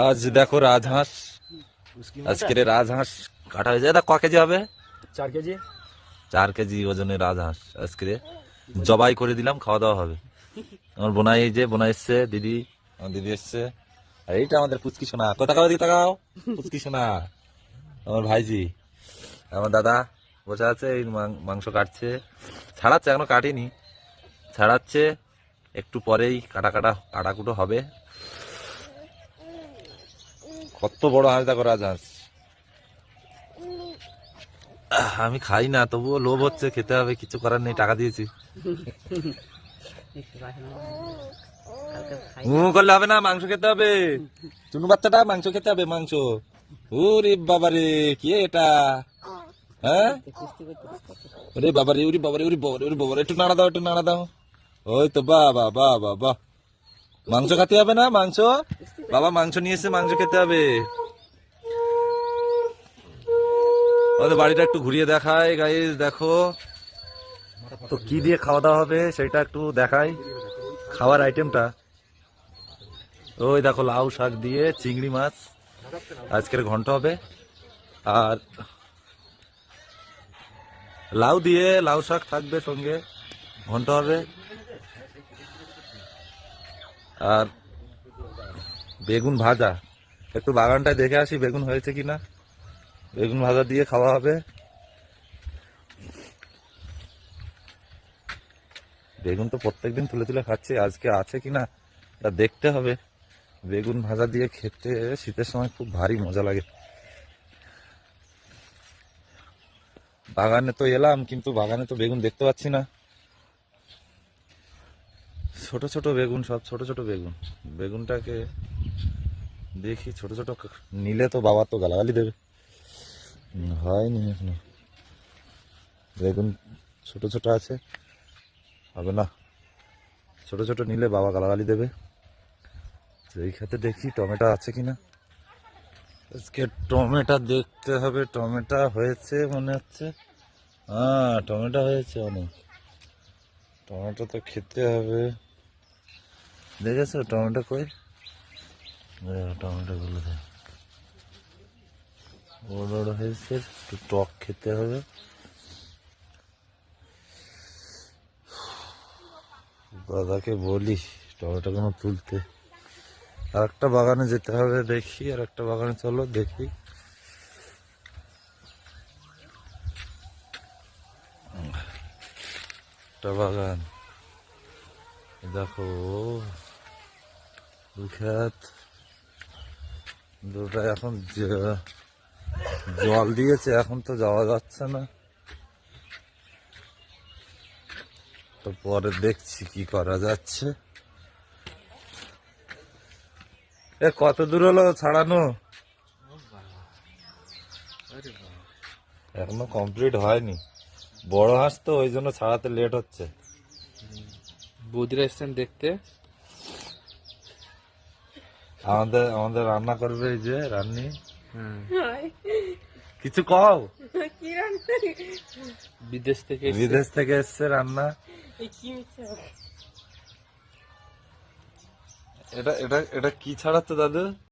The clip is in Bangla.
আজ দেখো রাজহাঁস, আজকের রাজহাঁস কাটা হয়েছে। এটা ক কেজি হবে? 4 কেজি। 4 কেজি ওজনের রাজহাঁস আজকে জবাই করে দিলাম, খাওয়া দাওয়া হবে। আমার বোনাই, এই যে বোনাই এসছে, দিদি, আমার দিদি এসছে, আর এইটা আমাদের পুচকি সোনা। কোথা খাও, দিকে তাকাও, পুচকি সোনা আমার ভাইজি। আমার দাদা বসে আছে, এই মাংস কাটছে, ছাড়াচ্ছে, এখনো কাটিনি, ছাড়াচ্ছে, একটু পরেই কাটাকুটো হবে। কত বড় হাঁস দেখো, রাজহাঁস। আমি খাই না, তবুও লোভ হচ্ছে, খেতে হবে, কিছু করার নেই, টাকা দিয়েছি। করলে হবে না, মাংস খেতে হবে। চুনু বাচ্চাটা মাংস খেতে হবে, মাংস। ওরে বাবারে, কি এটা? হ্যাঁ, ওরে বাবারে, ওরে বাবারে, ওরে বাবারে, ওরে বাবারে, একটু নাড়া দাও, একটু নাড়া দাও। ওই তো, বাহ বাহ বাহ বাহ বাহ। মাংস খেতে হবে না, মাংস। বাবা মাংস নিয়ে এসে, মাংস খেতে হবে। আমাদের বাড়িটা একটু ঘুরিয়ে দেখায় গাইস, দেখো তো কি দিয়ে খাওয়া দাওয়া হবে সেটা একটু দেখাই, খাওয়ার আইটেমটা। ওই দেখো, লাউ শাক দিয়ে চিংড়ি মাছ আজকের ঘন্ট হবে, আর লাউ দিয়ে লাউ শাক থাকবে, সঙ্গে ঘন্ট হবে, আর বেগুন ভাজা। একটু বাগানটায় দেখে আসি বেগুন হয়েছে কিনা, বেগুন ভাজা দিয়ে খাওয়া হবে। বেগুন তো প্রত্যেকদিন তুলে তুলে খাচ্ছি, আজকে আছে কিনা তা দেখতে হবে। বেগুন ভাজা দিয়ে খেতে শীতের সময় খুব ভারী মজা লাগে। বাগানে তো এলাম, কিন্তু বাগানে তো বেগুন দেখতে পাচ্ছি না। ছোট ছোট বেগুন, সব ছোট ছোট বেগুন। বেগুনটাকে দেখি, ছোট ছোট নিলে তো বাবা তো গালাগালি দেবে। হয়নি এখনো, বেগুন ছোট ছোট আছে, হবে না। ছোট ছোট নিলে বাবা গালাগালি দেবে। এই খেতে দেখি টমেটো আছে কিনা। আজকে টমেটো দেখতে হবে, টমেটো হয়েছে মনে হচ্ছে। হ্যাঁ, টমেটো হয়েছে অনেক। টমেটো তো খেতে হবে। দেখেছো টমেটো কই? টমেটো গুলো বড় বড় হয়েছে, একটু টক খেতে হবে। দাদাকে বলি টমেটো গুলো তুলতে। আর একটা বাগানে যেতে হবে, দেখি, আর একটা বাগানে চলো দেখি। একটা বাগান দেখো, ক্ষেত দুটা এখন জল দিয়েছে, এখন তো যাওয়া যাচ্ছে না, তো পরে দেখছি কি করা যাচ্ছে। এ কত দূর হলো ছাড়ানো? এখনো কমপ্লিট হয়নি, বড় হাঁস তো, ওই জন্য ছাড়াতে লেট হচ্ছে। বৌদিরা এসছেন দেখতে। আমাদের আমাদের রান্না করবে, এই যে রান্নি। কিছু কও। বিদেশ থেকে এসছে রান্না। এটা এটা এটা কি ছাড়াচ্ছে দাদু?